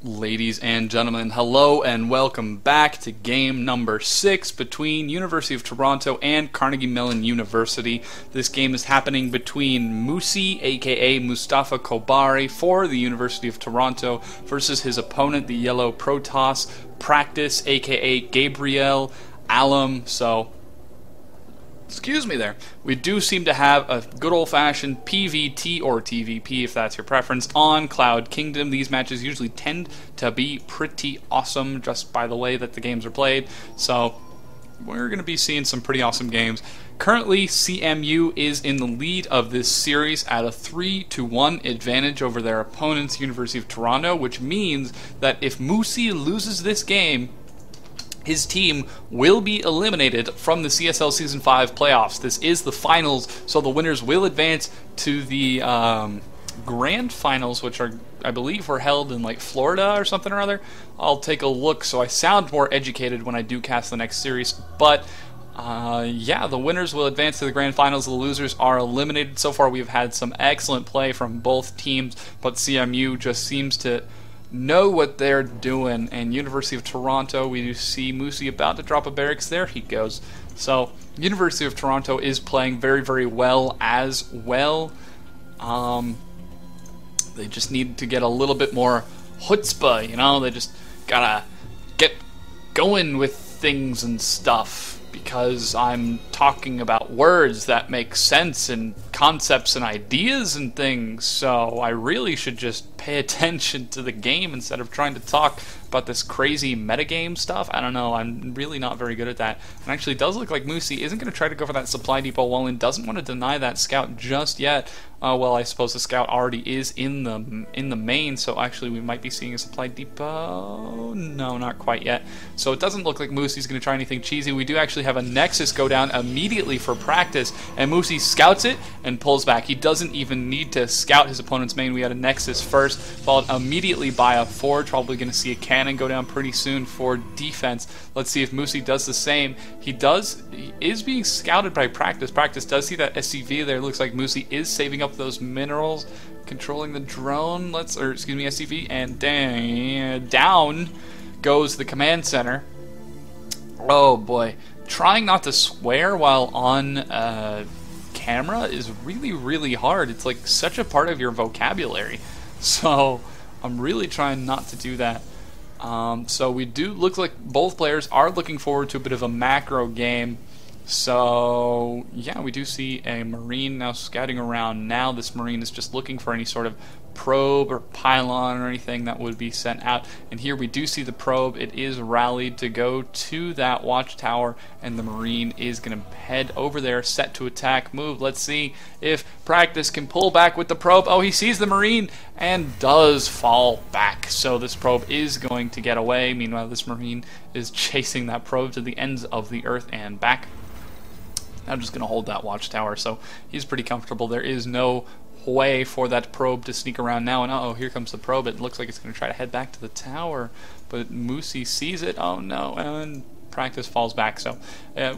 Ladies and gentlemen, hello and welcome back to game number 6 between University of Toronto and Carnegie Mellon University. This game is happening between Moosy, aka Mustafa Kobari, for the University of Toronto versus his opponent, the yellow Protoss, Practice, aka Gabriel Alum. Excuse me there. We do seem to have a good old-fashioned PvT or TVP, if that's your preference, on Cloud Kingdom. These matches usually tend to be pretty awesome just by the way that the games are played. So we're going to be seeing some pretty awesome games. Currently, CMU is in the lead of this series at a 3-1 advantage over their opponents, University of Toronto, which means that if Moosy loses this game, his team will be eliminated from the CSL Season 5 playoffs. This is the finals, so the winners will advance to the grand finals, which are, I believe, were held in like Florida or something or other. I'll take a look so I sound more educated when I do cast the next series. But yeah, the winners will advance to the grand finals. The losers are eliminated. So far, we've had some excellent play from both teams, but CMU just seems to know what they're doing. And University of Toronto, we do see Moosy about to drop a barracks. There he goes. So University of Toronto is playing very, very well as well. They just need to get a little bit more chutzpah, you know. They just gotta get going with things and stuff, because I'm talking about words that make sense and concepts and ideas and things, so I really should just pay attention to the game instead of trying to talk about this crazy metagame stuff. I don't know, I'm really not very good at that. And actually, it does look like Moosy isn't going to try to go for that supply depot wall and doesn't want to deny that scout just yet. Well, I suppose the scout already is in the main, so actually we might be seeing a supply depot. No, not quite yet. So it doesn't look like Moosy's going to try anything cheesy. We do actually have a Nexus go down immediately for practice, and Moosy scouts it and pulls back. He doesn't even need to scout his opponent's main. We had a Nexus first, followed immediately by a Forge. Probably going to see a cannon go down pretty soon for defense. Let's see if Moosy does the same. He is being scouted by Practice. Practice does see that SCV there. Looks like Moosy is saving up those minerals, controlling the drone. SCV, and down goes the command center. Oh boy, trying not to swear while on camera is really, really hard. It's like such a part of your vocabulary, so I'm really trying not to do that. So we do look like both players are looking forward to a bit of a macro game. So yeah, we do see a Marine now scouting around. Now this Marine is just looking for any sort of probe or pylon or anything that would be sent out. And here we do see the probe. It is rallied to go to that watchtower, and the Marine is going to head over there, set to attack, move. Let's see if Practice can pull back with the probe. Oh, he sees the Marine and does fall back. So this probe is going to get away. Meanwhile, this Marine is chasing that probe to the ends of the earth and back. I'm just going to hold that watchtower, so he's pretty comfortable. There is no way for that probe to sneak around now, and uh-oh, here comes the probe. It looks like it's going to try to head back to the tower, but Moosy sees it. Oh no, and Practice falls back. So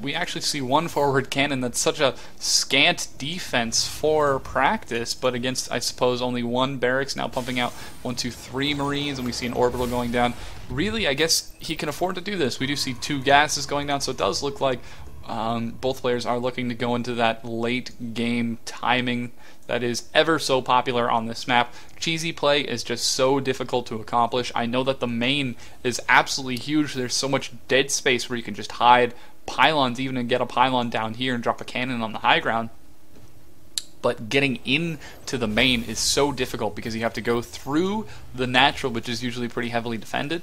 we actually see one forward cannon. That's such a scant defense for Practice, but against, I suppose, only one barracks. Now pumping out 1, 2, 3 Marines, and we see an orbital going down. Really, I guess he can afford to do this. We do see 2 gases going down, so it does look like both players are looking to go into that late game timing that is ever so popular on this map. Cheesy play is just so difficult to accomplish. I know that the main is absolutely huge. There's so much dead space where you can just hide pylons, even and get a pylon down here and drop a cannon on the high ground. But getting into the main is so difficult because you have to go through the natural, which is usually pretty heavily defended,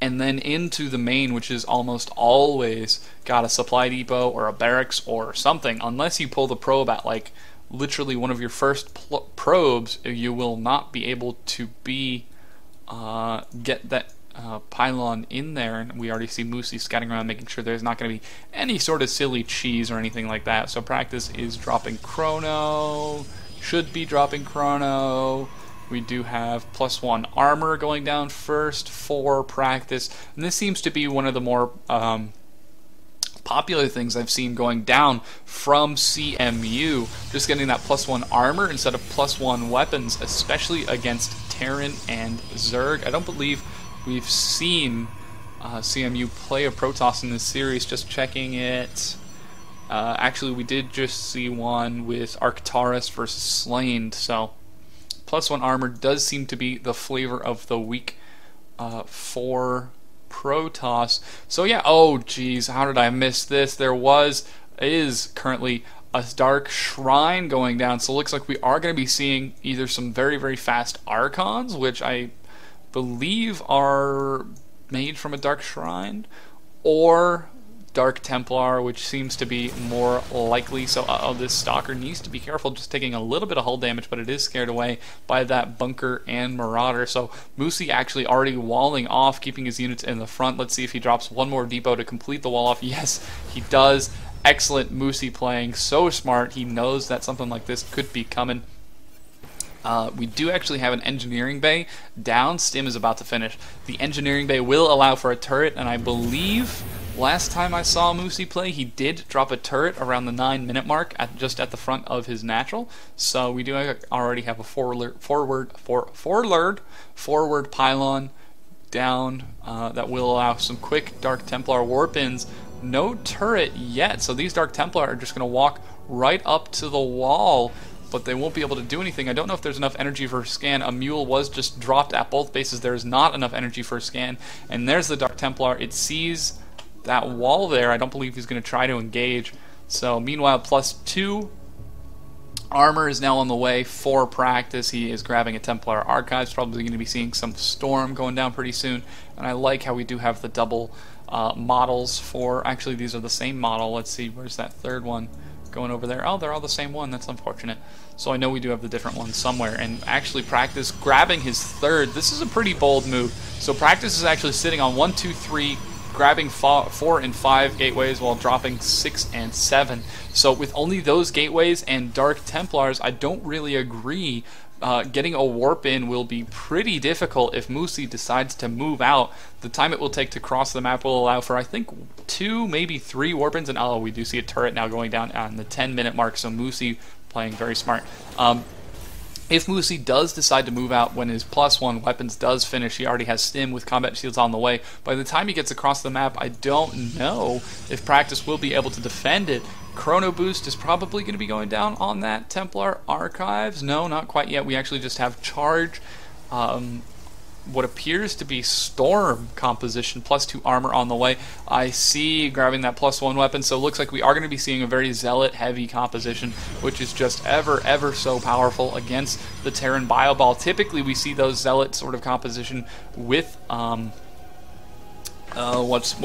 and then into the main, which is almost always got a supply depot or a barracks or something. Unless you pull the probe at like literally one of your first probes, you will not be able to get that pylon in there. And we already see Moosy scouting around, making sure there's not going to be any sort of silly cheese or anything like that. So Practice is dropping Chrono, should be dropping Chrono. We do have +1 armor going down first for Practice, and this seems to be one of the more popular things I've seen going down from CMU. Just getting that +1 armor instead of +1 weapons, especially against Terran and Zerg. I don't believe we've seen CMU play a Protoss in this series. Just checking it. Actually, we did just see one with Arcturus versus Slain, so +1 armor does seem to be the flavor of the week for Protoss. So yeah, oh geez, how did I miss this? There is currently a Dark Shrine going down, so it looks like we are going to be seeing either some very, very fast Archons, which I believe are made from a Dark Shrine, or Dark Templar, which seems to be more likely. So this Stalker needs to be careful, just taking a little bit of hull damage, but it is scared away by that Bunker and Marauder. So Moosy actually already walling off, keeping his units in the front. Let's see if he drops one more depot to complete the wall off. Yes, he does. Excellent Moosy playing, so smart. He knows that something like this could be coming. We do actually have an engineering bay down. Stim is about to finish. The engineering bay will allow for a turret, and I believe last time I saw Moosy play, he did drop a turret around the 9-minute mark, just at the front of his natural. So we do already have a forward pylon down that will allow some quick Dark Templar warp-ins. No turret yet, so these Dark Templar are just going to walk right up to the wall, but they won't be able to do anything. I don't know if there's enough energy for a scan. A mule was just dropped at both bases. There is not enough energy for a scan. And there's the Dark Templar. It sees that wall there. I don't believe he's going to try to engage. So meanwhile, +2 armor is now on the way for practice. He is grabbing a Templar Archives. Probably going to be seeing some Storm going down pretty soon. And I like how we do have the double models for... Actually, these are the same model. Let's see. Where's that third one? Going over there. Oh, they're all the same one. That's unfortunate. So I know we do have the different ones somewhere. And actually, Practice grabbing his third. This is a pretty bold move. So Practice is actually sitting on 1, 2, 3, grabbing 4 and 5 gateways while dropping 6 and 7. So with only those gateways and Dark Templars, I don't really agree. Getting a warp in will be pretty difficult if Moosy decides to move out. The time it will take to cross the map will allow for, I think, 2, maybe 3 warp ins. And oh, we do see a turret now going down on the 10-minute mark, so Moosy playing very smart. If Moosy does decide to move out when his +1 weapons does finish, he already has Stim with combat shields on the way. By the time he gets across the map, I don't know if Practice will be able to defend it. Chrono Boost is probably going to be going down on that Templar Archives. No, not quite yet. We actually just have Charge, what appears to be Storm composition, +2 armor on the way. I see grabbing that +1 weapon, so it looks like we are going to be seeing a very Zealot-heavy composition, which is just ever so powerful against the Terran Bioball. Typically, we see those Zealot sort of composition with... what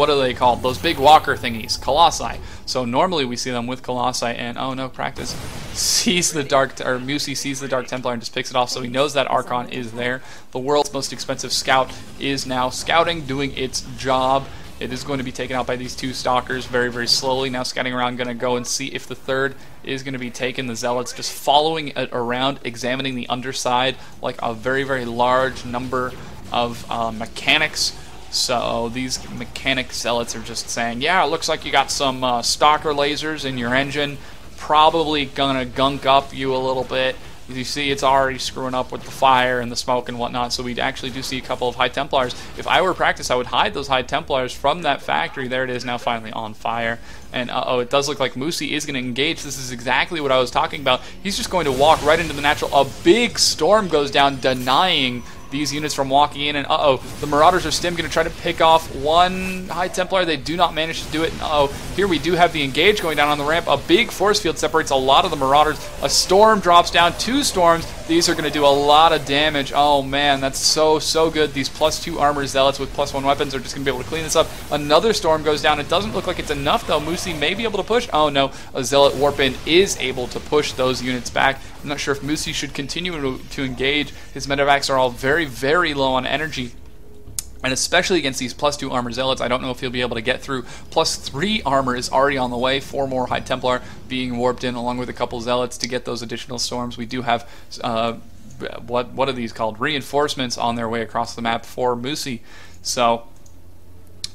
are they called? Those big walker thingies, Colossi. So normally we see them with Colossi, and oh no, Practice sees the Moosy sees the Dark Templar and just picks it off, so he knows that Archon is there. The world's most expensive scout is now scouting, doing its job. It is going to be taken out by these 2 Stalkers very slowly. Now scouting around, going to go and see if the third is going to be taken. The Zealots just following it around, examining the underside like a very large number of mechanics. So these mechanic zealots are just saying, yeah, it looks like you got some stalker lasers in your engine. Probably gonna gunk up you a little bit. You see it's already screwing up with the fire and the smoke and whatnot, so we actually do see a couple of High Templars. If I were Practice, I would hide those High Templars from that factory. There it is, now finally on fire. And uh-oh, it does look like Moosy is going to engage. This is exactly what I was talking about. He's just going to walk right into the natural. A big storm goes down, denying these units from walking in, and uh-oh, the Marauders are Stim going to try to pick off one High Templar. They do not manage to do it, and uh-oh, here we do have the engage going down on the ramp. A big force field separates a lot of the Marauders. A storm drops down, 2 storms. These are going to do a lot of damage. Oh man, that's so good. These +2 armor zealots with +1 weapons are just going to be able to clean this up. Another storm goes down. It doesn't look like it's enough though. Moosy may be able to push. Oh no, a zealot warp-in is able to push those units back. I'm not sure if Moosy should continue to engage. His medevacs are all very low on energy. And especially against these +2 armor zealots, I don't know if he'll be able to get through. +3 armor is already on the way. 4 more High Templar being warped in along with a couple zealots to get those additional storms. We do have, what are these called? Reinforcements on their way across the map for Moosy. So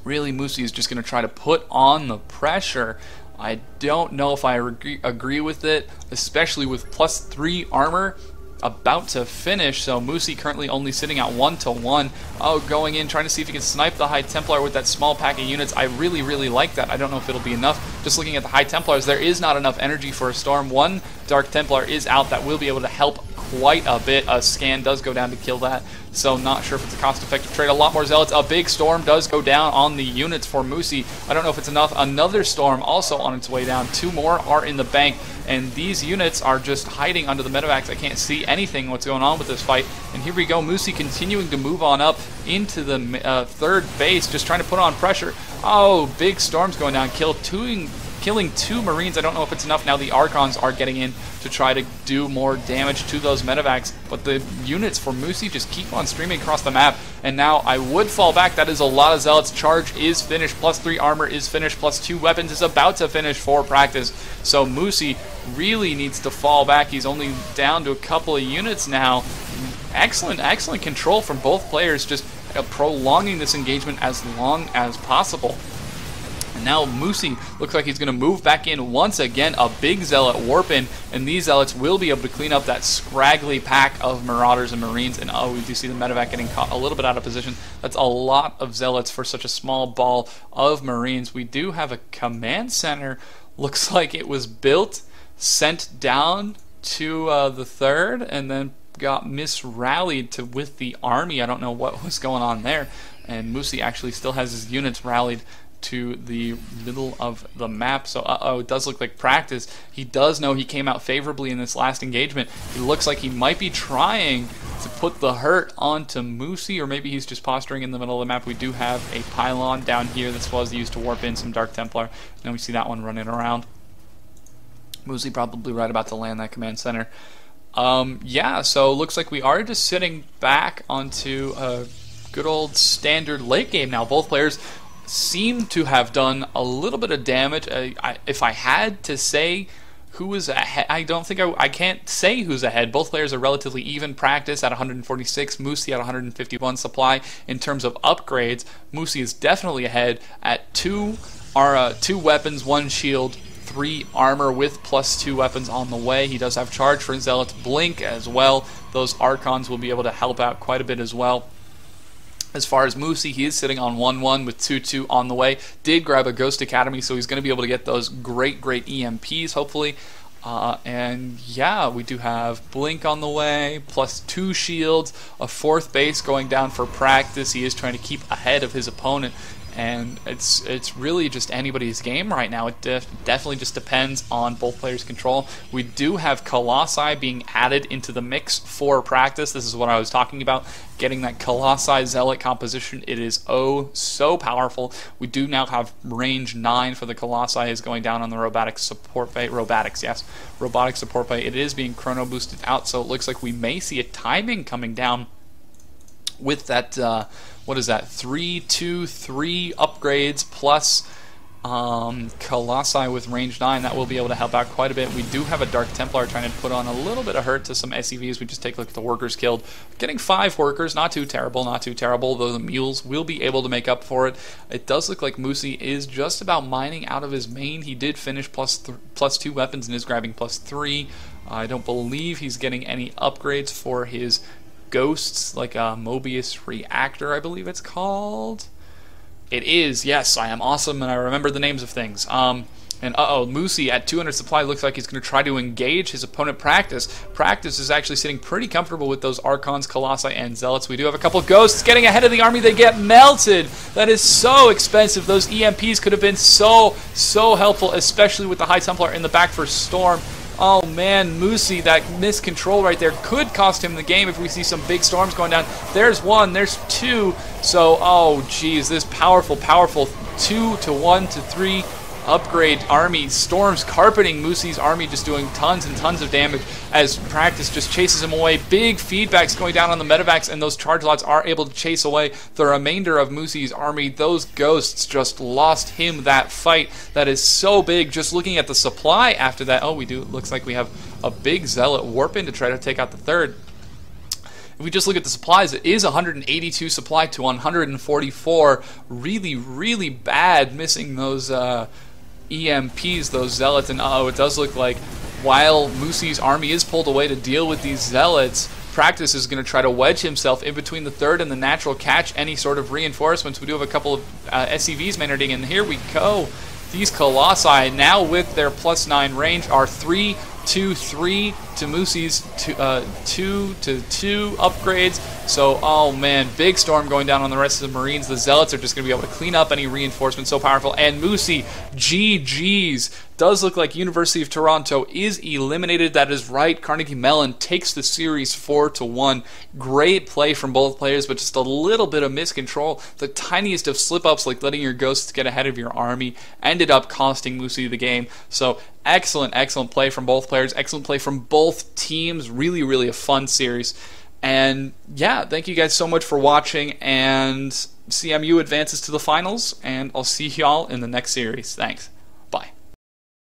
really Moosy is just going to try to put on the pressure. I don't know if I agree with it, especially with +3 armor. about to finish. So Moosy currently only sitting at 1-1. Oh, going in, trying to see if he can snipe the High Templar with that small pack of units. I really, really like that. I don't know if it'll be enough. Just looking at the High Templars, there is not enough energy for a storm. One Dark Templar is out. That will be able to help quite a bit. A scan does go down to kill that, so not sure if it's a cost-effective trade. A lot more zealots. A big storm does go down on the units for Moosy. I don't know if it's enough. Another storm also on its way down. 2 more are in the bank, and these units are just hiding under the medevacs. I can't see anything what's going on with this fight. And here we go. Moosy continuing to move on up into the third base, just trying to put on pressure. Oh, big storms going down. Killing 2 Marines. I don't know if it's enough. Now the Archons are getting in to try to do more damage to those medevacs, but the units for Moosy just keep on streaming across the map. And now I would fall back. That is a lot of zealots. Charge is finished. +3 armor is finished. +2 weapons is about to finish for practice. So Moosy really needs to fall back. He's only down to a couple of units now. Excellent control from both players, just prolonging this engagement as long as possible. Now Moosy looks like he's going to move back in once again. A big zealot warp in, and these zealots will be able to clean up that scraggly pack of marauders and marines. And oh, we do see the medevac getting caught a little bit out of position. That's a lot of zealots for such a small ball of marines. We do have a command center. Looks like it was built, sent down to the third, and then got misrallied with the army. I don't know what was going on there. And Moosy actually still has his units rallied to the middle of the map. So it does look like practice. He does know he came out favorably in this last engagement. It looks like he might be trying to put the hurt onto Moosy, or maybe he's just posturing in the middle of the map. We do have a pylon down here. This was used to warp in some Dark Templar. Now we see that one running around. Moosy probably right about to land that command center. Yeah, so looks like we are just sitting back onto a good old standard late game now. Both players seem to have done a little bit of damage. If I had to say who was ahead, I can't say who's ahead. Both players are relatively even. Practice at 146, Moosy at 151 supply. In terms of upgrades, Moosy is definitely ahead at 2 weapons, 1 shield, 3 armor with +2 weapons on the way. He does have charge for zealots, blink as well. Those Archons will be able to help out quite a bit as well. As far as Moosy, he is sitting on 1-1 with 2-2 on the way. Did grab a Ghost Academy, so he's going to be able to get those great EMPs, hopefully. And yeah, we do have Blink on the way, +2 shields, a 4th base going down for practice. He is trying to keep ahead of his opponent. And it's really just anybody's game right now. It definitely just depends on both players' control. We do have Colossi being added into the mix for practice. This is what I was talking about, getting that Colossi Zealot composition. It is oh so powerful. We do now have range 9 for the Colossi is going down on the robotics support bay. Robotics support bay. It is being chrono boosted out, so it looks like we may see a timing coming down with that, what is that, 3-2-3 upgrades plus Colossi with range 9. That will be able to help out quite a bit. We do have a Dark Templar trying to put on a little bit of hurt to some SCVs. We just take a look at the workers killed. Getting 5 workers, not too terrible, though the mules will be able to make up for it. It does look like Moosy is just about mining out of his main. He did finish +2 weapons and is grabbing +3. I don't believe he's getting any upgrades for his ghosts, like a Mobius reactor, I believe it's called. It is, yes, I am awesome and I remember the names of things. And Moosy at 200 supply looks like he's going to try to engage his opponent Practice. Practice is actually sitting pretty comfortable with those Archons, Colossi, and Zealots. We do have a couple of ghosts getting ahead of the army. They get melted. That is so expensive. Those EMPs could have been so helpful, especially with the High Templar in the back for Storm. Oh man, Moosy, that miscontrol right there could cost him the game if we see some big storms going down. There's 1, there's 2. So, oh geez, this powerful 2 to 1 to 3 upgrade army. Storms carpeting Moosy's army, just doing tons and tons of damage as Practice just chases him away. Big feedbacks going down on the medevacs, and those charge lots are able to chase away the remainder of Moosy's army. Those ghosts just lost him that fight. That is so big. Just looking at the supply after that, looks like we have a big Zealot warp in to try to take out the third. If we just look at the supplies, it is 182 supply to 144. Really bad missing those EMPs, those Zealots, and it does look like while Moosy's army is pulled away to deal with these zealots, Practice is going to try to wedge himself in between the third and the natural, catch any sort of reinforcements. We do have a couple of SCVs managing, and here we go. These Colossi, now with their +9 range, are 3-2-3 to Moosy's 2-2 upgrades. So, oh man, big storm going down on the rest of the Marines. The Zealots are just going to be able to clean up any reinforcements so powerful. And Moosy, GG's. Does look like University of Toronto is eliminated. That is right. Carnegie Mellon takes the series 4-1. Great play from both players, but just a little bit of miscontrol. The tiniest of slip-ups, like letting your ghosts get ahead of your army, ended up costing Moosy the game. So excellent, excellent play from both players. Excellent play from both teams. Really, really a fun series. And yeah, thank you guys so much for watching. And CMU advances to the finals, and I'll see y'all in the next series. Thanks.